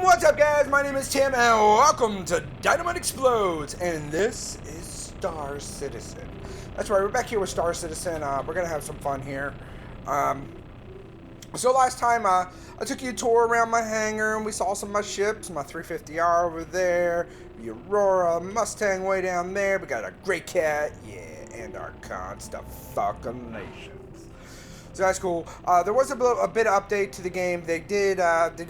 What's up, guys? My name is Tim, and welcome to Dynamite Explodes, and this is Star Citizen. That's right, we're back here with Star Citizen. We're gonna have some fun here. So last time, I took you a tour around my hangar, and we saw some of my ships. My 350R over there, the Aurora, Mustang way down there. We got a Grey Cat, yeah, and our Constellations. So that's cool. There was a bit of update to the game. They did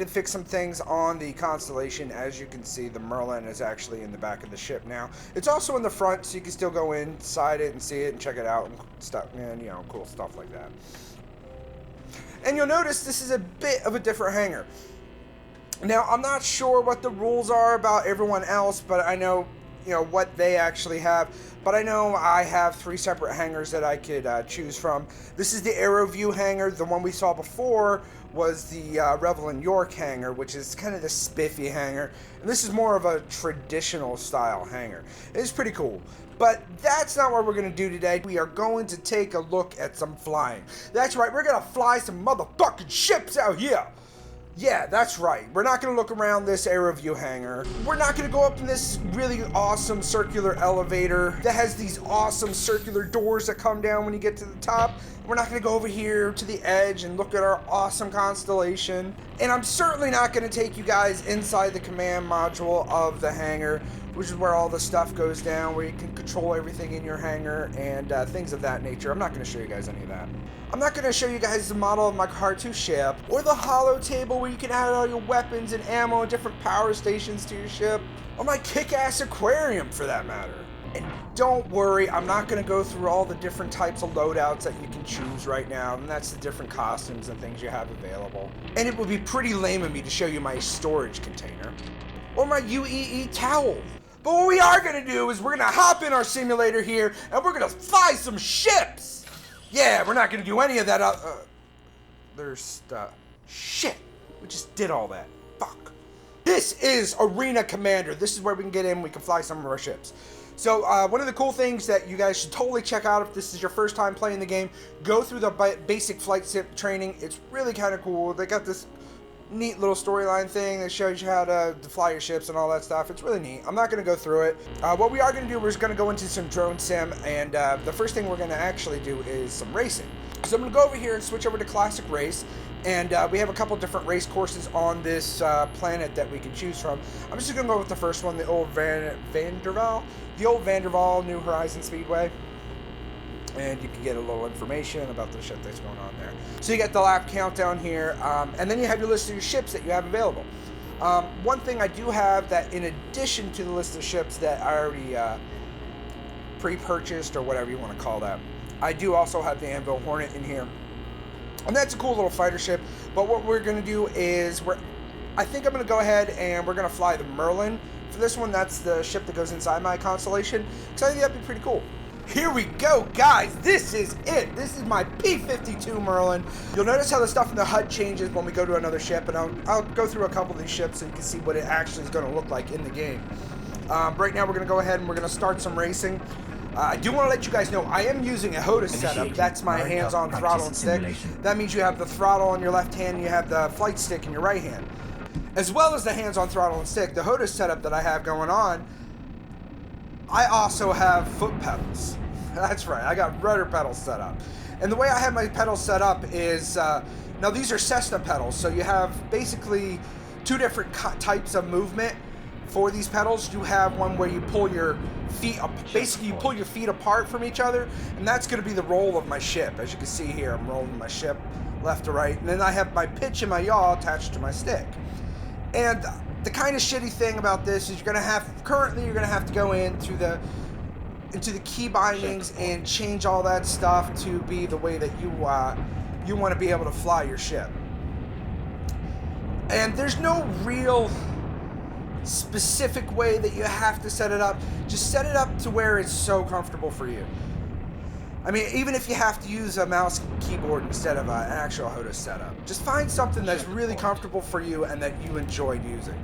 fix some things on the Constellation. As you can see, the Merlin is actually in the back of the ship now. It's also in the front, so you can still go inside it and see it and check it out and stuff, and you know, cool stuff like that. And you'll notice this is a bit of a different hangar. Now, I'm not sure what the rules are about everyone else, but I know, you know, what they actually have. But I know I have 3 separate hangars that I could choose from. This is the Aero View hangar. The one we saw before was the Revel in York hangar, which is kind of the spiffy hangar. And this is more of a traditional style hangar. It's pretty cool. But that's not what we're going to do today. We are going to take a look at some flying. That's right, we're going to fly some motherfucking ships out here. Yeah, that's right. We're not going to look around this Aero View hangar. We're not going to go up in this really awesome circular elevator that has these awesome circular doors that come down when you get to the top. We're not going to go over here to the edge and look at our awesome Constellation. And I'm certainly not going to take you guys inside the command module of the hangar, which is where all the stuff goes down, where you can control everything in your hangar and things of that nature. I'm not going to show you guys any of that. I'm not going to show you guys the model of my Car2 ship, or the holo table where you can add all your weapons and ammo and different power stations to your ship, or my kick-ass aquarium for that matter. And don't worry, I'm not going to go through all the different types of loadouts that you can choose right now, and that's the different costumes and things you have available. And it would be pretty lame of me to show you my storage container, or my UEE towel. But what we are going to do is we're going to hop in our simulator here, and we're going to fly some ships! Yeah, we're not going to do any of that. Shit, we just did all that. Fuck. This is Arena Commander. This is where we can get in, we can fly some of our ships. So, one of the cool things that you guys should totally check out if this is your first time playing the game, go through the basic flight sim training. It's really kind of cool. They got this neat little storyline thing that shows you how to fly your ships and all that stuff. It's really neat. I'm not going to go through it. What we are going to do, we're just going to go into some drone sim, and the first thing we're going to actually do is some racing. So I'm going to go over here and switch over to Classic Race, and we have a couple different race courses on this planet that we can choose from. I'm just going to go with the first one, the old Vanduls, the old Vanduls New Horizon Speedway. And you can get a little information about the ship that's going on there. So you got the lap countdown here, and then you have your list of your ships that you have available. One thing I do have that, in addition to the list of ships that I already pre-purchased, or whatever you want to call that, I do also have the Anvil Hornet in here. And that's a cool little fighter ship, but what we're going to do is, I think I'm going to go ahead and we're going to fly the Merlin. For this one, that's the ship that goes inside my Constellation, because I think that'd be pretty cool. Here we go, guys. This is it. This is my P-52 Merlin. You'll notice how the stuff in the HUD changes when we go to another ship, and I'll go through a couple of these ships so you can see what it actually is going to look like in the game. Right now, we're going to go ahead and we're going to start some racing. I do want to let you guys know I am using a HOTAS setup. That's my hands-on throttle and stick. That means you have the throttle on your left hand, and you have the flight stick in your right hand. As well as the hands-on throttle and stick, the HOTAS setup that I have going on, I also have foot pedals. That's right, I got rudder pedals set up. And the way I have my pedals set up is, now these are Cessna pedals, so you have basically 2 different types of movement for these pedals. You have one where you pull your feet up, basically you pull your feet apart from each other, and that's going to be the roll of my ship. As you can see here, I'm rolling my ship left to right, and then I have my pitch and my yaw attached to my stick. And the kind of shitty thing about this is you're going to have to go into the key bindings and change all that stuff to be the way that you want to be able to fly your ship. And there's no real specific way that you have to set it up. Just set it up to where it's so comfortable for you. I mean, even if you have to use a mouse keyboard instead of an actual HOTAS setup, just find something that's really comfortable for you and that you enjoy using.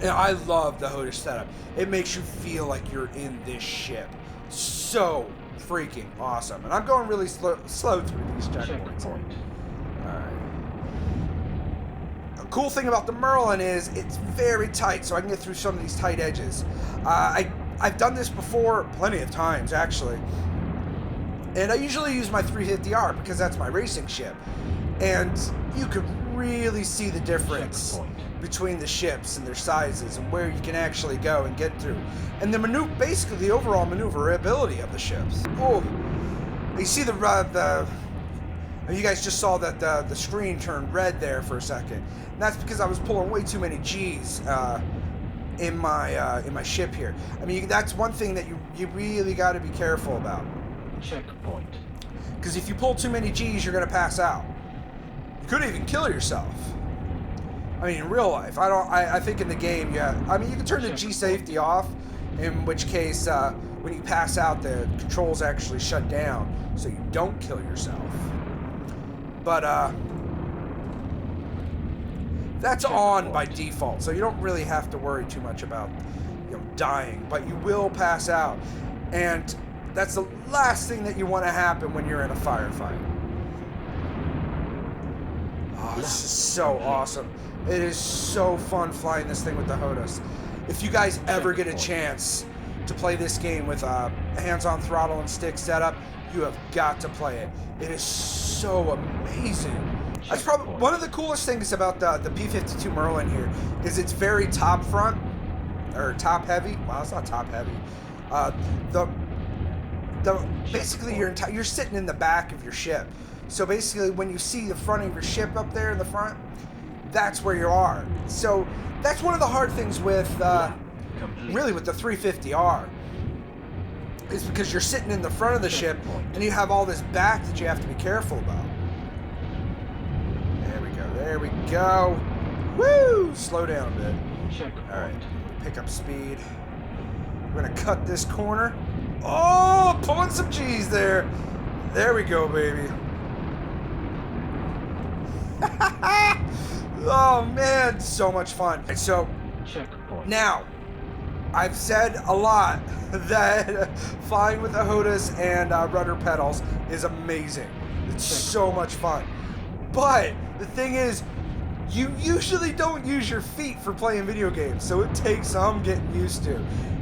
And I love the HOTAS setup. It makes you feel like you're in this ship. So freaking awesome. And I'm going really slow through these checkpoints. Alright. Cool thing about the Merlin is it's very tight, so I can get through some of these tight edges. I've done this before plenty of times, actually. And I usually use my 350R because that's my racing ship. And you could really see the difference between the ships and their sizes and where you can actually go and get through. And the basically the overall maneuverability of the ships. Oh, you see you guys just saw that the screen turned red there for a second. And that's because I was pulling way too many G's in my ship here. I mean, that's one thing that you really got to be careful about. Checkpoint. Because if you pull too many G's, you're going to pass out. You could even kill yourself. I mean, in real life, I think in the game, yeah. I mean, you can turn the G safety off, in which case, when you pass out, the controls actually shut down, so you don't kill yourself. But that's on by default, so you don't really have to worry too much about, dying. But you will pass out, and that's the last thing that you want to happen when you're in a firefight. Oh, this is so awesome. It is so fun flying this thing with the HOTAS. If you guys ever get a chance to play this game with a hands-on throttle and stick setup, you have got to play it. It is so amazing. That's probably one of the coolest things about the P-52 Merlin here is it's very top front, or top heavy. Wow, it's not top heavy. Basically you're sitting in the back of your ship. So basically when you see the front of your ship up there in the front, that's where you are. So that's one of the hard things with really with the 350R is because you're sitting in the front of the ship and you have all this back that you have to be careful about. There we go. Woo! Slow down a bit. Alright, pick up speed. We're gonna cut this corner. Oh, pulling some G's there. There we go, baby. Oh man, so much fun. So now, I've said a lot that flying with the HOTAS and rudder pedals is amazing. It's so much fun. But the thing is, you usually don't use your feet for playing video games, so it takes some getting used to.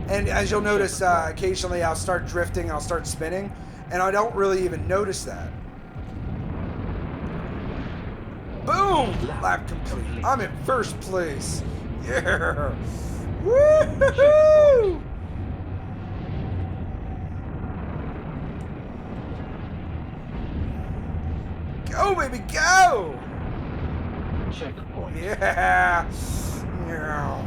And as you'll notice, occasionally I'll start drifting, I'll start spinning, and I don't really even notice that. Boom! Lap complete. I'm in first place. Yeah! Woohoo! Go, baby, go! Checkpoint. Yeah! Yeah.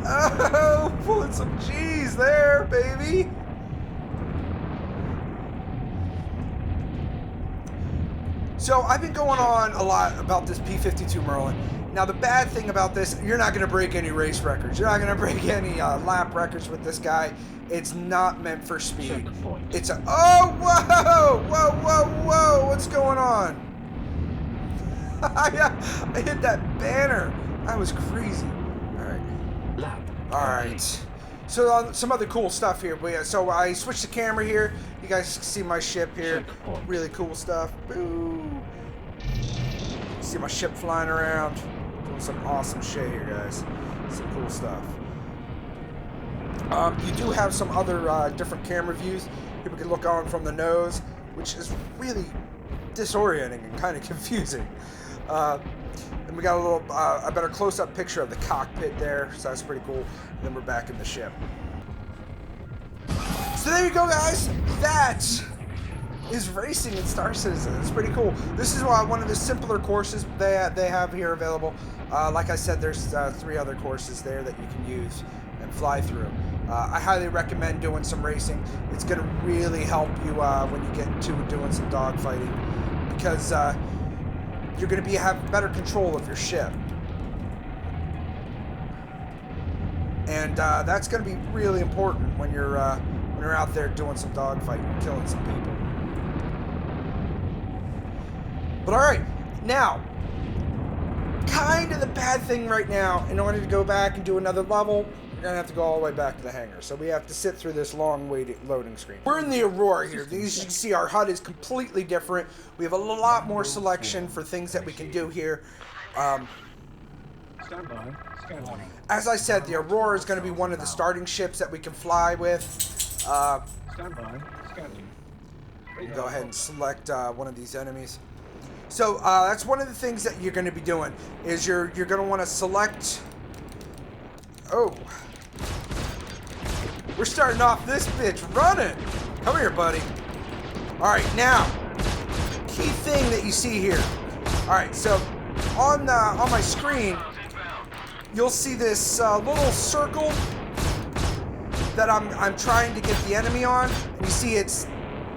Oh, pulling some G's there, baby! So I've been going on a lot about this P-52 Merlin. Now the bad thing about this, you're not going to break any race records. You're not going to break any lap records with this guy. It's not meant for speed. Checkpoint. It's a... Oh, whoa! Whoa, whoa, whoa! What's going on? I hit that banner. That was crazy. Alright. Alright. So some other cool stuff here. But yeah, so I switched the camera here. You guys can see my ship here. Really cool stuff. Boo! See my ship flying around. Doing some awesome shit here, guys. Some cool stuff. You do have some other different camera views. People can look on from the nose, which is really disorienting and kind of confusing. And we got a little, a better close-up picture of the cockpit there, so that's pretty cool. And then we're back in the ship. So there you go, guys. That is racing in Star Citizen. It's pretty cool. This is one of the simpler courses they have here available. Like I said, there's 3 other courses there that you can use and fly through. I highly recommend doing some racing. It's going to really help you when you get into doing some dogfighting, because you're going to have better control of your ship. And that's going to be really important when you're out there doing some dogfighting, killing some people. But alright, now, kind of the bad thing right now, in order to go back and do another level, we're going to have to go all the way back to the hangar. So we have to sit through this long loading screen. We're in the Aurora here. As you can see, our HUD is completely different. We have a lot more selection for things that we can do here. Stand by. Scanning. As I said, the Aurora is going to be one of the starting ships that we can fly with. Stand by. Scanning. Go ahead and select one of these enemies. So that's one of the things that you're going to be doing is you're going to want to select. Oh, we're starting off this bitch running. Come here, buddy. All right, now key thing that you see here. All right, so on my screen, you'll see this little circle that I'm trying to get the enemy on, and you see it's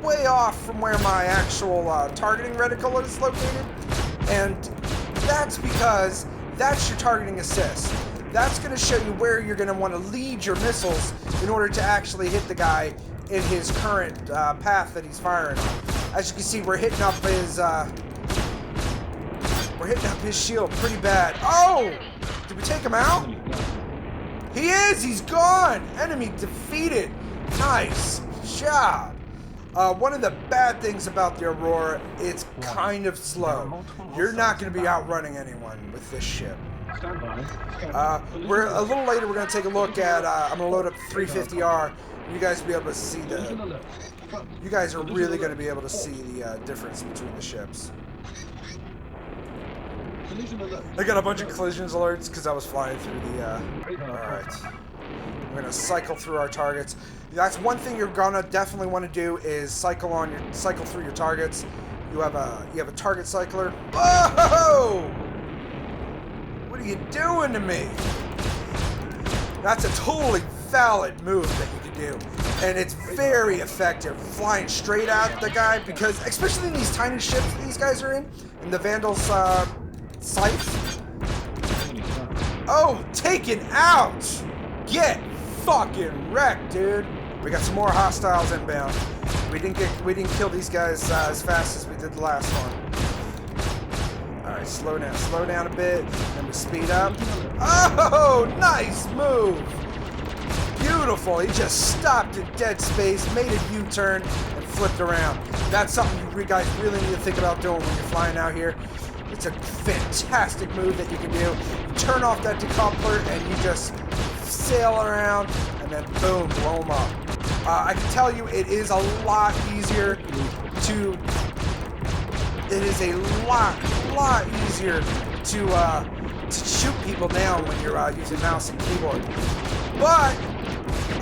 way off from where my actual targeting reticle is located, and that's because that's your targeting assist. That's going to show you where you're going to want to lead your missiles in order to actually hit the guy in his current path that he's firing on. As you can see, we're hitting up his shield pretty bad. Oh! Did we take him out? He is! He's gone! Enemy defeated. Nice job. One of the bad things about the Aurora, it's kind of slow. You're not going to be outrunning anyone with this ship. We're a little later. We're going to take a look at. I'm going to load up the 350R. You guys will be able to see the. You guys are really going to be able to see the difference between the ships. I got a bunch of collisions alerts because I was flying through the. All right. We're going to cycle through our targets. That's one thing you're gonna definitely want to do is cycle through your targets. You have a target cycler. Whoa! What are you doing to me? That's a totally valid move that you can do, and it's very effective. Flying straight at the guy, because especially in these tiny ships that these guys are in the Vanduls sights. Oh, taken out! Get fucking wrecked, dude. We got some more hostiles inbound. We didn't kill these guys as fast as we did the last one. All right, slow down a bit, and we speed up. Oh, nice move! Beautiful. He just stopped in dead space, made a U-turn, and flipped around. That's something you guys really need to think about doing when you're flying out here. It's a fantastic move that you can do. You turn off that decoupler, and you just sail around, and then boom, blow them up. I can tell you it is a lot easier to. It is a lot easier to shoot people down when you're using mouse and keyboard. But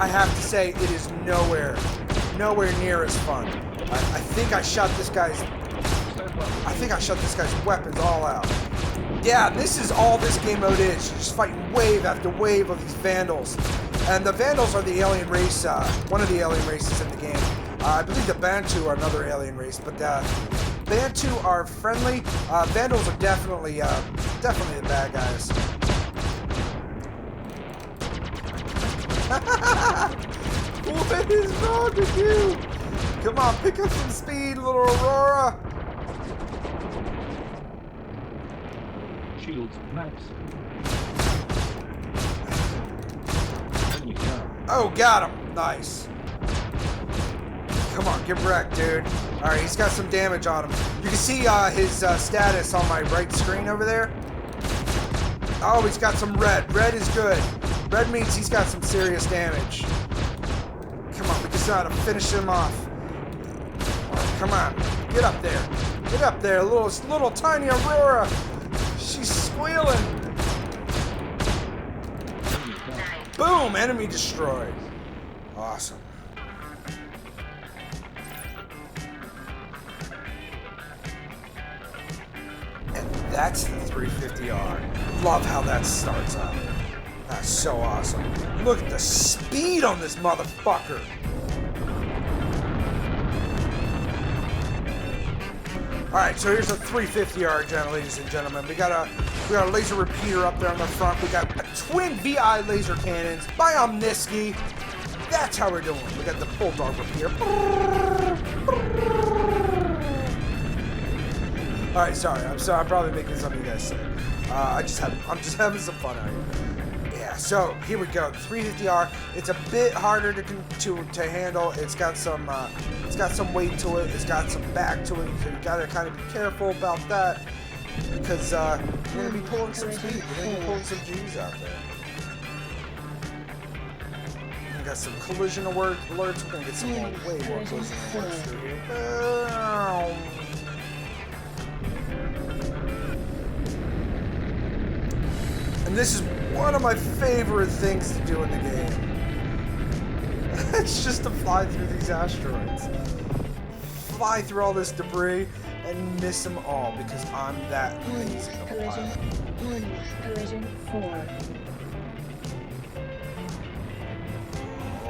I have to say it is nowhere near as fun. I think I shot this guy's weapons all out. Yeah, this is all this game mode is. You're just fighting wave after wave of these Vanduls. And the Vanduls are the alien race, one of the alien races in the game. I believe the Bantu are another alien race, but Bantu are friendly. Vanduls are definitely the bad guys. What is wrong with you? Come on, pick up some speed, little Aurora. Shields max. Oh, got him. Nice. Come on, get wrecked, dude. All right, he's got some damage on him. You can see his status on my right screen over there. Oh, he's got some red. Red is good. Red means he's got some serious damage. Come on, we just got to finish him off. Come on, get up there. Get up there, little tiny Aurora. She's squealing. Boom, enemy destroyed. Awesome. And that's the 350R. Love how that starts out. That's so awesome. Look at the speed on this motherfucker. All right, so here's a 350R, ladies and gentlemen. We got a laser repeater up there on the front. We got twin VI laser cannons by Omniski. That's how we're doing. We got the Bulldog repeater. All right, sorry. I'm probably making some of you guys sick. I'm just having some fun out here. Yeah. So here we go. 350R. It's a bit harder to handle. It's got some weight to it. It's got some back to it. So you gotta kind of be careful about that. because we're going to be pulling some speed. We're going to be pulling some G's out there. We got some collision alerts. We're going to get some way more collision alerts through here. And this is one of my favorite things to do in the game. It's just to fly through these asteroids. Fly through all this debris and miss them all because I'm that amazing of a pilot. Collision 4.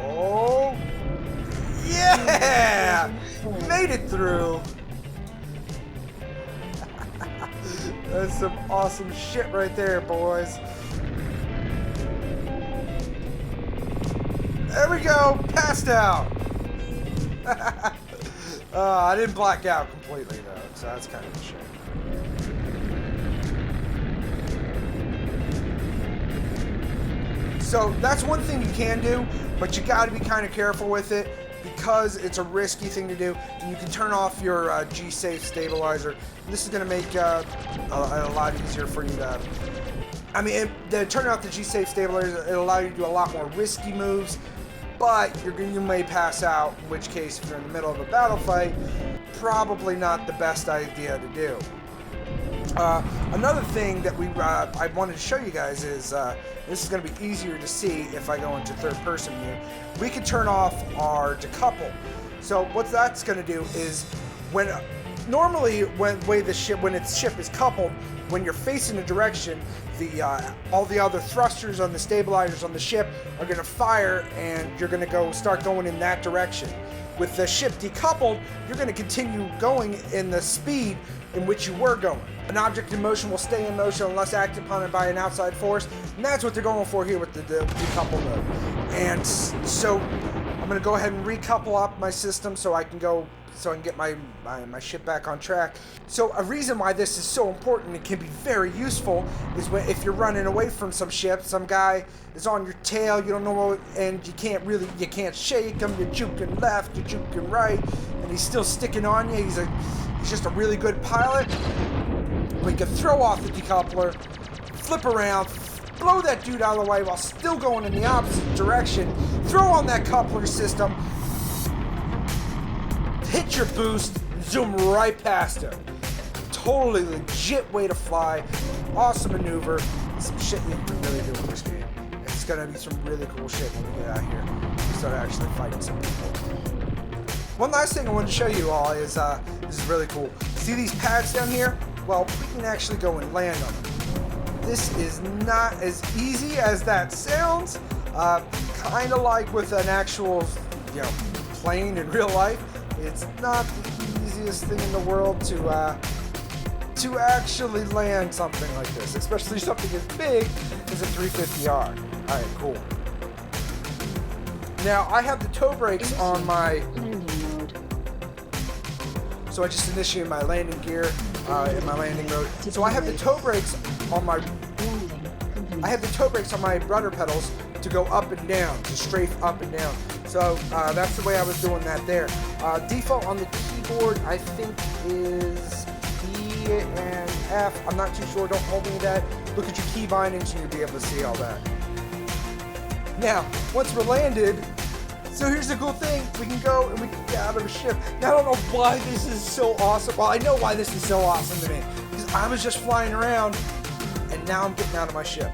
Oh, yeah! Made it through. That's some awesome shit right there, boys. There we go, passed out. I didn't black out completely though, so that's kind of a shame. So that's one thing you can do, but you got to be kind of careful with it because it's a risky thing to do. And you can turn off your G-Safe stabilizer. And this is going to make a lot easier for you to. I mean, turning off the G-Safe stabilizer, it'll allow you to do a lot more risky moves. But you may pass out, in which case, if you're in the middle of a battle fight, probably not the best idea to do. Another thing that I wanted to show you guys is, this is going to be easier to see if I go into third person view. We can turn off our decouple. So what that's going to do is, normally when its ship is coupled, when you're facing a direction, all the other thrusters on the stabilizers on the ship are going to fire, and you're going to start going in that direction. With the ship decoupled, you're going to continue going in the speed in which you were going. An object in motion will stay in motion unless acted upon by an outside force, and that's what they're going for here with the decouple mode. And so I'm going to go ahead and recouple up my system so I can get my ship back on track. So a reason why this is so important, it can be very useful, is if you're running away from some ship, some guy is on your tail, you don't know, and you can't shake him, you're juking left, you're juking right, and he's still sticking on you. He's just a really good pilot. We can throw off the decoupler, flip around, blow that dude out of the way while still going in the opposite direction, throw on that coupler system, hit your boost, zoom right past him. Totally legit way to fly. Awesome maneuver. Some shit you can really do in this game. It's gonna be some really cool shit when we get out here. We start actually fighting some people. One last thing I wanted to show you all is, this is really cool. See these pads down here? Well, we can actually go and land on them. This is not as easy as that sounds. Kind of like with an actual, plane in real life. It's not the easiest thing in the world to actually land something like this, especially something as big as a 350R. Alright, cool. Now, I have the toe brakes on my... So I just initiated my landing gear in my landing mode. So I have the toe brakes on my... I have the toe brakes on my rudder pedals to go up and down, to strafe up and down. So that's the way I was doing that there. Default on the keyboard, I think, is E and F. I'm not too sure. Don't hold me to that. Look at your key bindings and you'll be able to see all that. Now, once we're landed, so here's the cool thing. We can go and we can get out of a ship. Now, I don't know why this is so awesome. Well, I know why this is so awesome to me. Because I was just flying around, and now I'm getting out of my ship.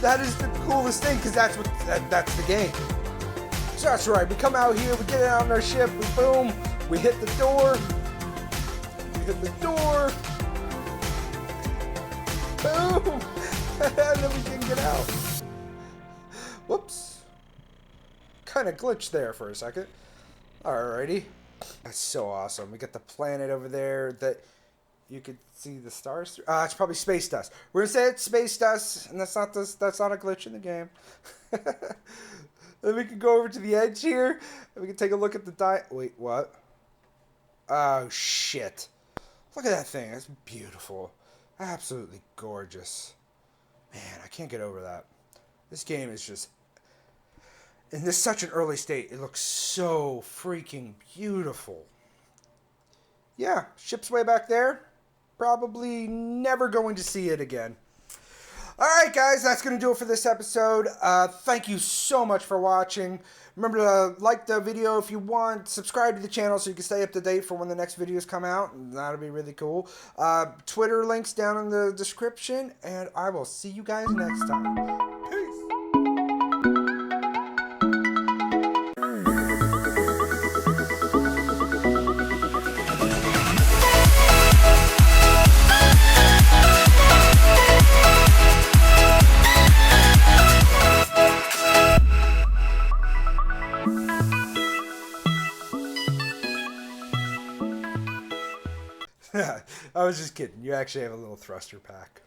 That is the coolest thing, because that's the game. So that's right. We come out here, we get out on our ship, we boom, we hit the door. Boom! And then we can get out. Whoops. Kind of glitched there for a second. Alrighty. That's so awesome. We got the planet over there that you could see the stars through. It's probably space dust. We're gonna say it's space dust, and that's not a glitch in the game. Then we can go over to the edge here, and we can take a look at the Wait, what? Oh shit! Look at that thing. That's beautiful. Absolutely gorgeous. Man, I can't get over that. This game is just... in this such an early state, it looks so freaking beautiful. Yeah, ship's way back there. probably never going to see it again. Alright guys, that's going to do it for this episode. Thank you so much for watching. Remember to like the video if you want. Subscribe to the channel so you can stay up to date for when the next videos come out. That'll be really cool. Twitter links down in the description. And I will see you guys next time. Peace. I was just kidding. You actually have a little thruster pack.